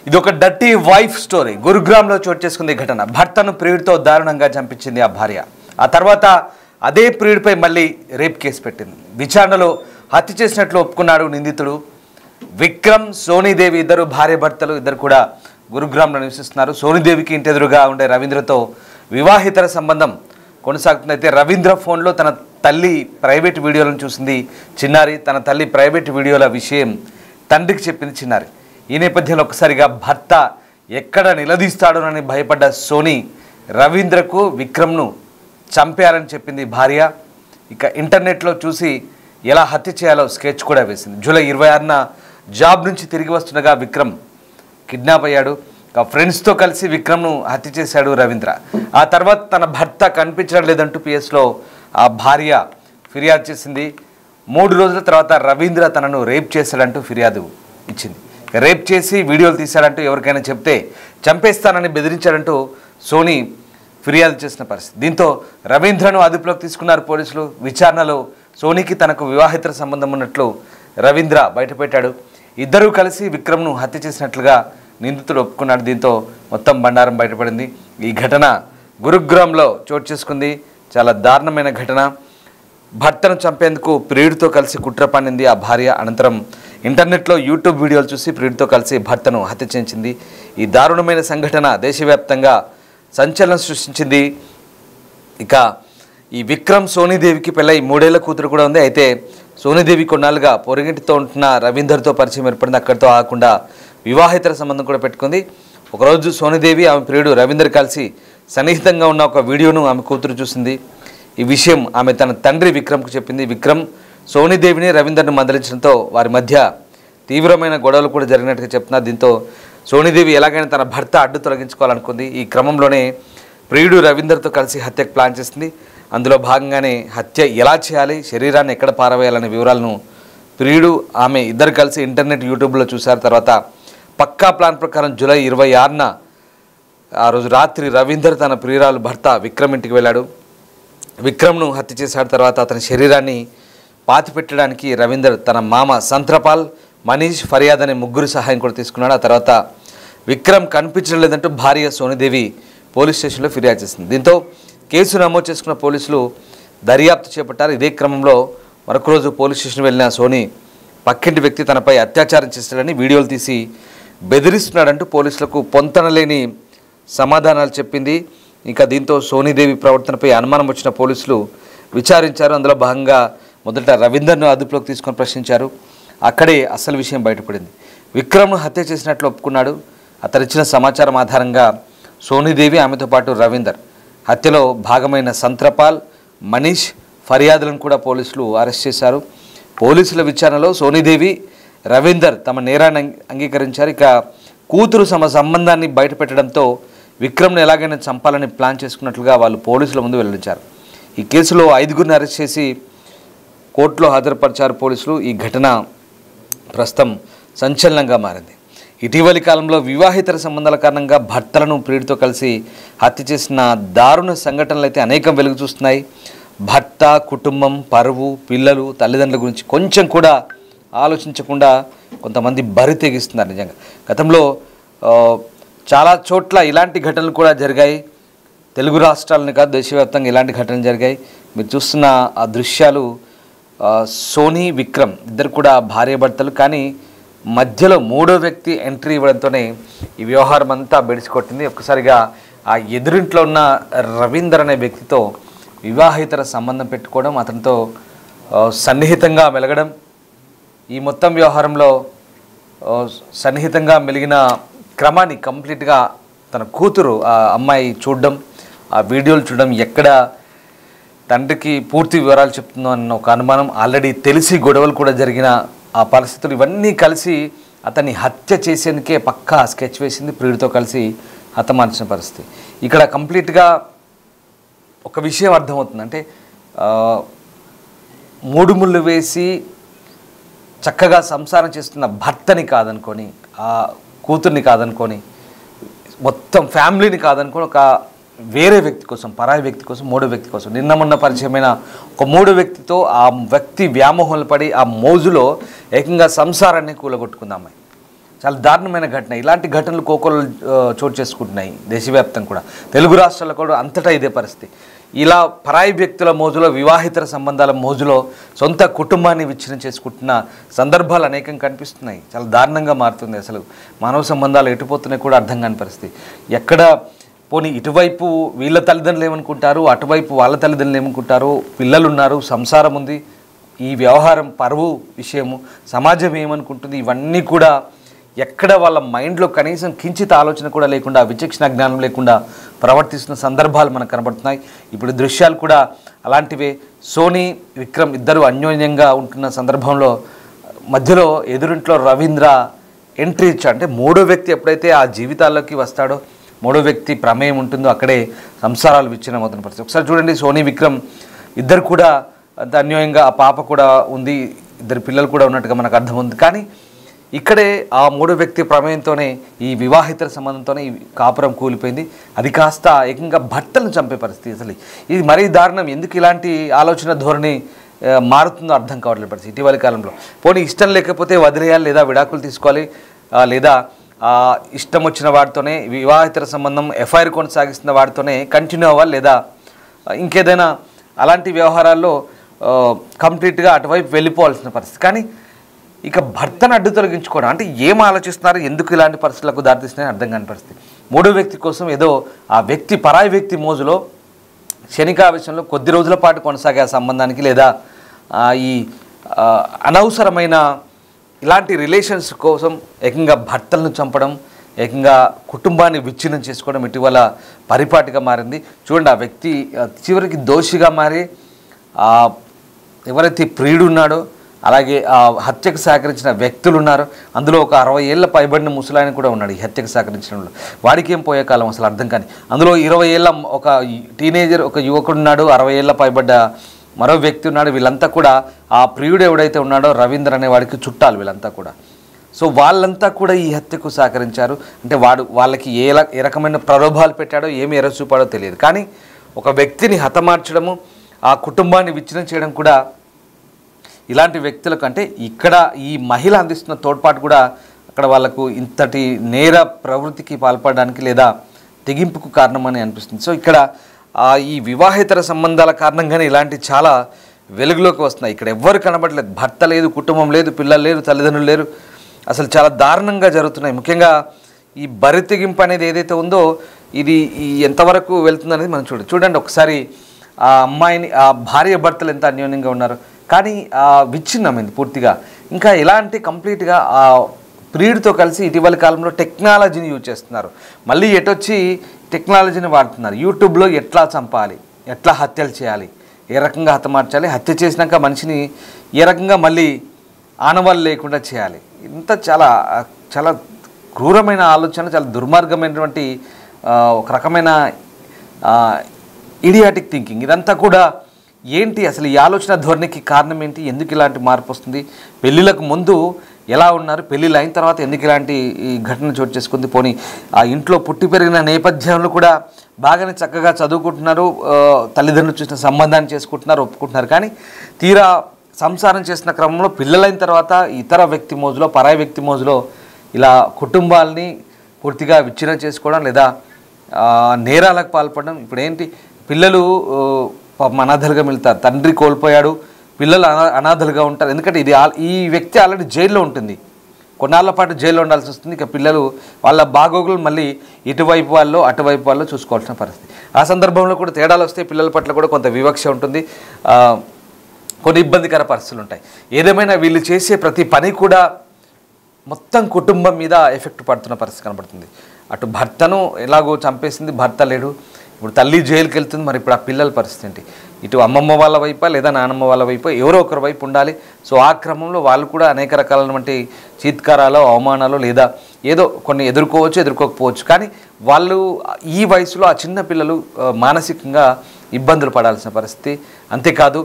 ఇది ఒక dirty wife story. గురుగ్రామ్లో చోటు చేసుకుంది ఘటన. భర్తను ప్రియుడితో దారుణంగా చంపించింది ఆ భార్య. ఆ తర్వాత అదే ప్రియుడిపై మళ్ళీ రేప్ కేసు పెట్టింది. విచారణలో హత్య చేసినట్లు ఒప్పుకున్నాడు నిందితుడు. విక్రమ్, సోనీదేవి ఇద్దరు భార్య భర్తలు. ఇద్దరు కూడా గురుగ్రామ్లో నివసిస్తున్నారు. సోనీదేవికి ఇంటి ఎదురుగా ఉండే రవీంద్రతో వివాహితర సంబంధం కొనసాగుతుంది. అయితే రవీంద్ర ఫోన్లో తన తల్లి ప్రైవేట్ వీడియోలను చూసింది చిన్నారి. తన తల్లి ప్రైవేట్ వీడియోల విషయం తండ్రికి చెప్పింది చిన్నారి. ఈ నేపథ్యంలో ఒక్కసారిగా భర్త ఎక్కడ నిలదీస్తాడోనని భయపడ్డ సోనీ రవీంద్రకు విక్రమ్ను చంపేయాలని చెప్పింది భార్య. ఇక ఇంటర్నెట్లో చూసి ఎలా హత్య చేయాలో స్కెచ్ కూడా వేసింది. జూలై 26న జాబ్ నుంచి తిరిగి వస్తుండగా విక్రమ్ కిడ్నాప్ అయ్యాడు. ఫ్రెండ్స్తో కలిసి విక్రమ్ను హత్య చేశాడు రవీంద్ర. ఆ తర్వాత తన భర్త కనిపించడం లేదంటూ పిఎస్లో ఆ భార్య ఫిర్యాదు చేసింది. 3 రోజుల తర్వాత రవీంద్ర తనను రేప్ చేశాడంటూ ఫిర్యాదు ఇచ్చింది. రేప్ చేసి వీడియోలు తీశాడంటూ ఎవరికైనా చెప్తే చంపేస్తానని బెదిరించాడంటూ సోనీ ఫిర్యాదు చేసిన పరిస్థితి. దీంతో రవీంద్రను అదుపులోకి తీసుకున్నారు పోలీసులు. విచారణలో సోనీకి తనకు వివాహితర సంబంధం ఉన్నట్లు రవీంద్ర బయటపెట్టాడు. ఇద్దరూ కలిసి విక్రమ్ను హత్య చేసినట్లుగా నిందితుడు ఒప్పుకున్నాడు. దీంతో మొత్తం బండారం బయటపడింది. ఈ ఘటన గురుగ్రామ్లో చోటు చేసుకుంది. చాలా దారుణమైన ఘటన. భర్తను చంపేందుకు ప్రియుడితో కలిసి కుట్ర పన్నింది ఆ భార్య. అనంతరం ఇంటర్నెట్లో యూట్యూబ్ వీడియోలు చూసి ప్రియుడితో కలిసి భర్తను హత్య చేయించింది. ఈ దారుణమైన సంఘటన దేశవ్యాప్తంగా సంచలనం సృష్టించింది. ఇక ఈ విక్రమ్ సోనీదేవికి పెళ్ళై 3 ఏళ్ల కూతురు కూడా ఉంది. అయితే సోనీదేవి కొన్నాళ్ళుగా పొరుగింటితో ఉంటున్న రవీందర్తో పరిచయం ఏర్పడింది. అక్కడితో ఆగకుండా వివాహితర సంబంధం కూడా పెట్టుకుంది. ఒకరోజు సోనీదేవి ఆమె ప్రియుడు రవీందర్ కలిసి సన్నిహితంగా ఉన్న ఒక వీడియోను ఆమె కూతురు చూసింది. ఈ విషయం ఆమె తన తండ్రి విక్రమ్కు చెప్పింది. విక్రమ్ సోనీదేవిని రవీందర్ను మందలించడంతో వారి మధ్య తీవ్రమైన గొడవలు కూడా జరిగినట్టుగా చెప్తున్నారు. దీంతో సోనీదేవి ఎలాగైనా తన భర్త అడ్డు తొలగించుకోవాలనుకుంది. ఈ క్రమంలోనే ప్రియుడు రవీందర్తో కలిసి హత్యకు ప్లాన్ చేసింది. అందులో భాగంగానే హత్య ఎలా చేయాలి, శరీరాన్ని ఎక్కడ పారవేయాలనే వివరాలను ప్రియుడు ఆమె ఇద్దరు కలిసి ఇంటర్నెట్ యూట్యూబ్లో చూశారు. తర్వాత పక్కా ప్లాన్ ప్రకారం జూలై 26న ఆ రోజు రాత్రి రవీందర్ తన ప్రియురాలు భర్త విక్రమ్ ఇంటికి వెళ్ళాడు. విక్రమ్ను హత్య చేశాడు. తర్వాత అతని శరీరాన్ని పాతిపెట్టడానికి రవీందర్ తన మామ సంత్రపాల్, మనీష్, ఫర్యాద్ అనే 3 సహాయం కూడా తీసుకున్నాడు. ఆ తర్వాత విక్రమ్ కనిపించడం లేదంటూ భార్య సోనీదేవి పోలీస్ స్టేషన్లో ఫిర్యాదు చేసింది. దీంతో కేసు నమోదు చేసుకున్న పోలీసులు దర్యాప్తు చేపట్టారు. ఇదే క్రమంలో మరొక రోజు పోలీస్ స్టేషన్ వెళ్ళిన సోనీ పక్కింటి వ్యక్తి తనపై అత్యాచారం చేస్తాడని వీడియోలు తీసి బెదిరిస్తున్నాడంటూ పోలీసులకు పొంతనలేని సమాధానాలు చెప్పింది. ఇంకా దీంతో సోనీదేవి ప్రవర్తనపై అనుమానం వచ్చిన పోలీసులు విచారించారు. అందులో భాగంగా మొదట రవీందర్ను అదుపులోకి తీసుకొని ప్రశ్నించారు. అక్కడే అసలు విషయం బయటపడింది. విక్రమ్ను హత్య చేసినట్లు ఒప్పుకున్నాడు. అతనిచ్చిన సమాచారం ఆధారంగా సోనీదేవి, ఆమెతో పాటు రవీందర్, హత్యలో భాగమైన సంత్రపాల్, మనీష్, ఫర్యాదులను కూడా పోలీసులు అరెస్ట్ చేశారు. పోలీసుల విచారణలో సోనీదేవి, రవీందర్ తమ నేరాన్ని అంగీకరించారు. ఇక కూతురు తమ సంబంధాన్ని బయటపెట్టడంతో విక్రమ్ను ఎలాగైనా చంపాలని ప్లాన్ చేసుకున్నట్లుగా వాళ్ళు పోలీసుల ముందు వెల్లడించారు. ఈ కేసులో 5గురిని అరెస్ట్ చేసి కోర్టులో హాజరుపరిచారు పోలీసులు. ఈ ఘటన ప్రస్తుతం సంచలనంగా మారింది. ఇటీవలి కాలంలో వివాహితర సంబంధాల కారణంగా భర్తలను ప్రియుడితో కలిసి హత్య చేసిన దారుణ సంఘటనలు అయితే అనేకం వెలుగు చూస్తున్నాయి. భర్త, కుటుంబం, పరువు, పిల్లలు, తల్లిదండ్రుల గురించి కొంచెం కూడా ఆలోచించకుండా కొంతమంది బరి తెగిస్తున్నారు. నిజంగా గతంలో చాలా చోట్ల ఇలాంటి ఘటనలు కూడా జరిగాయి. తెలుగు రాష్ట్రాలని కాదు, దేశవ్యాప్తంగా ఇలాంటి ఘటనలు జరిగాయి. మీరు చూస్తున్న ఆ దృశ్యాలు సోనీ, విక్రమ్ ఇద్దరు కూడా భార్యాభర్తలు. కానీ మధ్యలో 3వ వ్యక్తి ఎంట్రీ ఇవ్వడంతోనే ఈ వ్యవహారం అంతా బెడిసికొట్టింది. ఒక్కసారిగా ఆ ఎదురింట్లో ఉన్న రవీందర్ అనే వ్యక్తితో వివాహితర సంబంధం పెట్టుకోవడం, అతనితో సన్నిహితంగా మెలగడం, ఈ మొత్తం వ్యవహారంలో సన్నిహితంగా మెలిగిన క్రమాన్ని కంప్లీట్గా తన కూతురు ఆ అమ్మాయి చూడడం, ఆ వీడియోలు చూడడం, ఎక్కడ తండ్రికి పూర్తి వివరాలు చెప్తుందో అన్న ఒక అనుమానం, ఆల్రెడీ తెలిసి గొడవలు కూడా జరిగిన ఆ పరిస్థితులు ఇవన్నీ కలిసి అతన్ని హత్య చేసేందుకే పక్కా స్కెచ్ వేసింది. ప్రియుడితో కలిసి హతమార్చిన పరిస్థితి. ఇక్కడ కంప్లీట్గా ఒక విషయం అర్థమవుతుంది. అంటే 3 ముళ్ళు వేసి చక్కగా సంసారం చేస్తున్న భర్తని కాదనుకొని, ఆ కూతుర్ని కాదనుకొని, మొత్తం ఫ్యామిలీని కాదనుకొని ఒక వేరే వ్యక్తి కోసం, పరాయి వ్యక్తి కోసం, 3వ వ్యక్తి కోసం, నిన్న మొన్న పరిచయమైన ఒక 3వ వ్యక్తితో ఆ వ్యక్తి వ్యామోహంలో పడి ఆ మోజులో ఏకంగా సంసారాన్ని కూలగొట్టుకుంది అమ్మాయి. చాలా దారుణమైన ఘటన. ఇలాంటి ఘటనలు కోకొలు చోటు చేసుకుంటున్నాయి దేశవ్యాప్తంగా కూడా, తెలుగు రాష్ట్రాల్లో కూడా అంతటా ఇదే పరిస్థితి. ఇలా పరాయి వ్యక్తుల మోజులో, వివాహితర సంబంధాల మోజులో సొంత కుటుంబాన్ని విచ్ఛిన్నం చేసుకుంటున్న సందర్భాలు అనేకం కనిపిస్తున్నాయి. చాలా దారుణంగా మారుతుంది. అసలు మానవ సంబంధాలు ఎటుపోతున్నాయి కూడా అర్థం కాని పరిస్థితి. ఎక్కడ పోనీ ఇటువైపు వీళ్ళ తల్లిదండ్రులు ఏమనుకుంటారు, అటువైపు వాళ్ళ తల్లిదండ్రులు ఏమనుకుంటారు, పిల్లలు ఉన్నారు, సంసారం ఉంది, ఈ వ్యవహారం పరువు విషయము, సమాజం ఏమనుకుంటుంది, ఇవన్నీ కూడా ఎక్కడ వాళ్ళ మైండ్లో కనీసం కించిత ఆలోచన కూడా లేకుండా, విచక్షణ జ్ఞానం లేకుండా ప్రవర్తిస్తున్న సందర్భాలు మనకు కనబడుతున్నాయి. ఇప్పుడు దృశ్యాలు కూడా అలాంటివే. సోనీ, విక్రమ్ ఇద్దరు అన్యోన్యంగా ఉంటున్న సందర్భంలో మధ్యలో ఎదురింట్లో రవీంద్ర ఎంట్రీ ఇచ్చాడు. అంటే మూడో వ్యక్తి ఎప్పుడైతే ఆ జీవితాల్లోకి వస్తాడో, మూడో వ్యక్తి ప్రమేయం ఉంటుందో అక్కడే సంసారాలు విచ్ఛిన్నమవుతున్న పరిస్థితి. ఒకసారి చూడండి, సోనీ, విక్రమ్ ఇద్దరు కూడా అంత అన్యోన్యంగా, ఆ పాప కూడా ఉంది, ఇద్దరు పిల్లలు కూడా ఉన్నట్టుగా మనకు అర్థం ఉంది. కానీ ఇక్కడే ఆ మూడో వ్యక్తి ప్రమేయంతోనే, ఈ వివాహితర సంబంధంతోనే ఈ కాపురం కూలిపోయింది. అది కాస్త ఏకంగా భర్తలను చంపే పరిస్థితి. అసలు ఇది మరీ దారుణం. ఎందుకు ఇలాంటి ఆలోచన ధోరణి మారుతుందో అర్థం కావట్లేదు పరిస్థితి ఇటీవలి కాలంలో. పోనీ ఇష్టం లేకపోతే వదిలేయాలి, లేదా విడాకులు తీసుకోవాలి, లేదా ఇష్టం వచ్చిన వాడితోనే, వివాహితర సంబంధం ఎఫ్ఐఆర్ కొనసాగిస్తున్న వాడితోనే కంటిన్యూ అవ్వాలి, లేదా ఇంకేదైనా అలాంటి వ్యవహారాల్లో కంప్లీట్గా అటువైపు వెళ్ళిపోవాల్సిన పరిస్థితి. కానీ ఇక భర్తను అడ్డు తొలగించుకోవడం అంటే ఏం ఆలోచిస్తున్నారు, ఎందుకు ఇలాంటి పరిస్థితులకు దారితీస్తున్నాయని అర్థం కాని పరిస్థితి. మూడో వ్యక్తి కోసం ఏదో ఆ వ్యక్తి, పరాయి వ్యక్తి మోజులో, క్షణికావేశంలో కొద్ది రోజుల పాటు కొనసాగే ఆ సంబంధానికి, లేదా ఈ అనవసరమైన ఇలాంటి రిలేషన్స్ కోసం ఏకంగా భర్తలను చంపడం, ఏకంగా కుటుంబాన్ని విచ్ఛిన్నం చేసుకోవడం ఇటీవల పరిపాటిగా మారింది. చూడండి, ఆ వ్యక్తి చివరికి దోషిగా మారి ఎవరైతే ప్రియుడు ఉన్నాడో, అలాగే ఆ హత్యకు సహకరించిన వ్యక్తులు ఉన్నారు, అందులో ఒక 60 ఏళ్ళ పైబడిన ముసలాయన కూడా ఉన్నాడు ఈ హత్యకు సహకరించడంలో. వాడికి ఏం పోయే కాలం అసలు అర్థం కాని. అందులో 20 ఏళ్ళ ఒక టీనేజర్, ఒక యువకుడు ఉన్నాడు, 60 ఏళ్ళ పైబడ్డ మరో వ్యక్తి ఉన్నాడు. వీళ్ళంతా కూడా ఆ ప్రియుడు ఎవడైతే ఉన్నాడో రవీంద్ర అనే వాడికి చుట్టాలు వీళ్ళంతా కూడా. సో వాళ్ళంతా కూడా ఈ హత్యకు సహకరించారు. అంటే వాళ్ళకి ఏ రకమైన ప్రలోభాలు పెట్టాడో, ఏమి ఎరచూపాడో తెలియదు. కానీ ఒక వ్యక్తిని హతమార్చడము, ఆ కుటుంబాన్ని విచ్ఛిన్నం చేయడం కూడా ఇలాంటి వ్యక్తులకు, అంటే ఇక్కడ ఈ మహిళ అందిస్తున్న తోడ్పాటు కూడా అక్కడ వాళ్ళకు ఇంతటి నేర ప్రవృత్తికి పాల్పడడానికి లేదా తెగింపుకు కారణమని అనిపిస్తుంది. సో ఇక్కడ ఈ వివాహేతర సంబంధాల కారణంగానే ఇలాంటి చాలా వెలుగులోకి వస్తున్నాయి. ఇక్కడ ఎవ్వరు కనబడలేదు, భర్త లేదు, కుటుంబం లేదు, పిల్లలు లేరు, తల్లిదండ్రులు లేరు. అసలు చాలా దారుణంగా జరుగుతున్నాయి. ముఖ్యంగా ఈ బరి తెగింపు అనేది ఏదైతే ఉందో, ఇది ఎంతవరకు వెళ్తుందనేది మనం చూడండి ఒకసారి. ఆ అమ్మాయిని, ఆ భార్య భర్తలు ఎంత అన్యోన్యంగా ఉన్నారు, కానీ విచ్ఛిన్నమైంది పూర్తిగా. ఇంకా ఎలాంటి కంప్లీట్గా ఆ ప్రియుడితో కలిసి ఇటీవల కాలంలో టెక్నాలజీని యూజ్ చేస్తున్నారు. మళ్ళీ ఎటొచ్చి టెక్నాలజీని వాడుతున్నారు. యూట్యూబ్లో ఎట్లా చంపాలి, ఎట్లా హత్యలు చేయాలి, ఏ రకంగా హతమార్చాలి, హత్య చేసినాక మనిషిని ఏ రకంగా మళ్ళీ ఆనవాళ్ళు లేకుండా చేయాలి. ఇంత చాలా చాలా క్రూరమైన ఆలోచన, చాలా దుర్మార్గమైనటువంటి ఒక రకమైన ఇడియాటిక్ థింకింగ్. ఇదంతా కూడా ఏంటి, అసలు ఈ ఆలోచన ధోరణికి కారణం ఏంటి, ఎందుకు ఇలాంటి మార్పు వస్తుంది, పెళ్ళిళ్ళకు ముందు ఎలా ఉన్నారు, పెళ్ళిళ్ళు అయిన తర్వాత ఎందుకు ఇలాంటి ఈ ఘటన చోటు చేసుకుంది. పోనీ ఆ ఇంట్లో పుట్టి పెరిగిన నేపథ్యంలో కూడా బాగానే చక్కగా చదువుకుంటున్నారు, తల్లిదండ్రులు చూసిన సంబంధాన్ని చేసుకుంటున్నారు, ఒప్పుకుంటున్నారు. కానీ తీరా సంసారం చేసిన క్రమంలో పిల్లలైన తర్వాత ఇతర వ్యక్తి మోజులో, పరాయి వ్యక్తి మోజులో ఇలా కుటుంబాలని పూర్తిగా విచ్ఛిన్నం చేసుకోవడం, లేదా నేరాలకు పాల్పడడం. ఇప్పుడు ఏంటి, పిల్లలు అనాథలుగా వెళ్తారు, తండ్రి కోల్పోయాడు, పిల్లలు అనాథలుగా ఉంటారు. ఎందుకంటే ఈ వ్యక్తి ఆల్రెడీ జైల్లో ఉంటుంది, కొన్నాళ్ళ పాటు జైల్లో ఉండాల్సి వస్తుంది. ఇక పిల్లలు వాళ్ళ బాగోగులు మళ్ళీ ఇటువైపు వాళ్ళు అటువైపు వాళ్ళు చూసుకోవాల్సిన పరిస్థితి. ఆ సందర్భంలో కూడా తేడాలు వస్తే పిల్లల పట్ల కూడా కొంత వివక్ష ఉంటుంది, కొన్ని ఇబ్బందికర పరిస్థితులు ఉంటాయి. ఏదేమైనా వీళ్ళు చేసే ప్రతి పని కూడా మొత్తం కుటుంబం మీద ఎఫెక్ట్ పడుతున్న పరిస్థితి కనబడుతుంది. అటు భర్తను ఎలాగో చంపేసింది, భర్త లేడు, ఇప్పుడు తల్లి జైలుకి వెళ్తుంది, మరి ఇప్పుడు ఆ పిల్లల పరిస్థితి ఏంటి, ఇటు అమ్మమ్మ వాళ్ళ వైపా లేదా నానమ్మ వాళ్ళ వైపు ఎవరో ఒకరి వైపు ఉండాలి. సో ఆ క్రమంలో వాళ్ళు కూడా అనేక రకాలైనటువంటి చీత్కారాలు, అవమానాలు లేదా ఏదో కొన్ని ఎదుర్కోకపోవచ్చు. కానీ వాళ్ళు ఈ వయసులో ఆ చిన్న పిల్లలు మానసికంగా ఇబ్బందులు పడాల్సిన పరిస్థితి. అంతేకాదు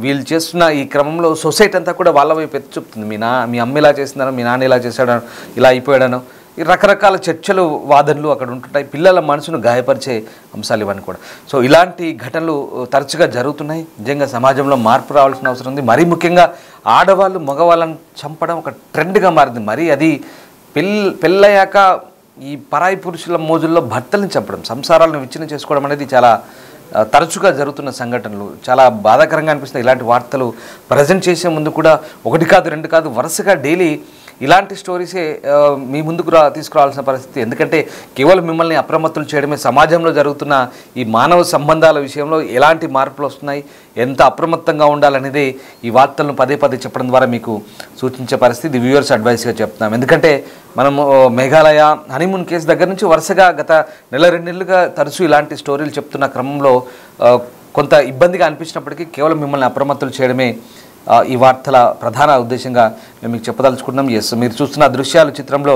వీళ్ళు చేస్తున్న ఈ క్రమంలో సొసైటీ అంతా కూడా వాళ్ళ వైపు ఎత్తి చూపుతుంది. మీ అమ్మ ఇలా చేస్తున్నాను, మీ నాన్న ఇలా చేశాడను, ఇలా అయిపోయాడను, ఈ రకరకాల చర్చలు, వాదనలు అక్కడ ఉంటుంటాయి. పిల్లల మనసును గాయపరిచే అంశాలు ఇవన్నీ కూడా. సో ఇలాంటి ఘటనలు తరచుగా జరుగుతున్నాయి. నిజంగా సమాజంలో మార్పు రావాల్సిన అవసరం ఉంది. మరీ ముఖ్యంగా ఆడవాళ్ళు మగవాళ్ళని చంపడం ఒక ట్రెండ్గా మారింది. మరి అది పెళ్ళయ్యాక ఈ పరాయి పురుషుల మోజుల్లో భర్తల్ని చంపడం, సంసారాలను విచ్ఛిన్నం చేసుకోవడం అనేది చాలా తరచుగా జరుగుతున్న సంఘటనలు. చాలా బాధాకరంగా అనిపిస్తుంది. ఇలాంటి వార్తలు ప్రజెంట్ చేసే ముందు కూడా 1 కాదు 2 కాదు వరుసగా డైలీ ఇలాంటి స్టోరీసే మీ ముందుకు తీసుకురావాల్సిన పరిస్థితి. ఎందుకంటే కేవలం మిమ్మల్ని అప్రమత్తులు చేయడమే, సమాజంలో జరుగుతున్న ఈ మానవ సంబంధాల విషయంలో ఎలాంటి మార్పులు వస్తున్నాయి, ఎంత అప్రమత్తంగా ఉండాలనేది ఈ వార్తలను పదే పదే చెప్పడం ద్వారా మీకు సూచించే పరిస్థితి వ్యూవర్స్ అడ్వైస్గా చెప్తున్నాం. ఎందుకంటే మనము మేఘాలయ హనీమూన్ కేసు దగ్గర నుంచి వరుసగా గత 1-2 నెలలుగా తరచూ ఇలాంటి స్టోరీలు చెప్తున్న క్రమంలో కొంత ఇబ్బందిగా అనిపించినప్పటికీ కేవలం మిమ్మల్ని అప్రమత్తులు చేయడమే ఈ వార్తల ప్రధాన ఉద్దేశంగా మేము మీకు చెప్పదలుచుకున్నాం. మీరు చూస్తున్న దృశ్యాలు చిత్రంలో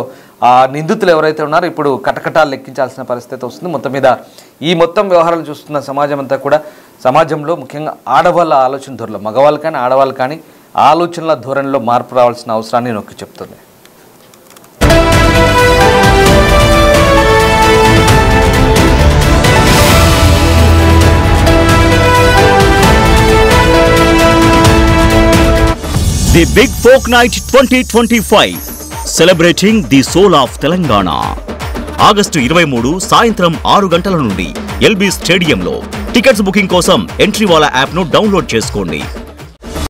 ఆ నిందితులు ఎవరైతే ఉన్నారో ఇప్పుడు కటకటాలు లెక్కించాల్సిన పరిస్థితి వస్తుంది. మొత్తం మీద ఈ మొత్తం వ్యవహారాలు చూస్తున్న సమాజం అంతా కూడా సమాజంలో ముఖ్యంగా ఆడవాళ్ళ ఆలోచన ధోరణిలో, మగవాళ్ళు కానీ ఆడవాళ్ళు కానీ ఆలోచనల ధోరణిలో మార్పు రావాల్సిన అవసరాన్ని నొక్కి చెప్తుంది. The Big Folk Night 2025 celebrating the soul of Telangana. August 23 సాయంత్రం 6 గంటల నుండి ఎల్బీ స్టేడియంలో. టికెట్స్ బుకింగ్ కోసం ఎంట్రీ వాలా యాప్ను డౌన్లోడ్ చేసుకోండి.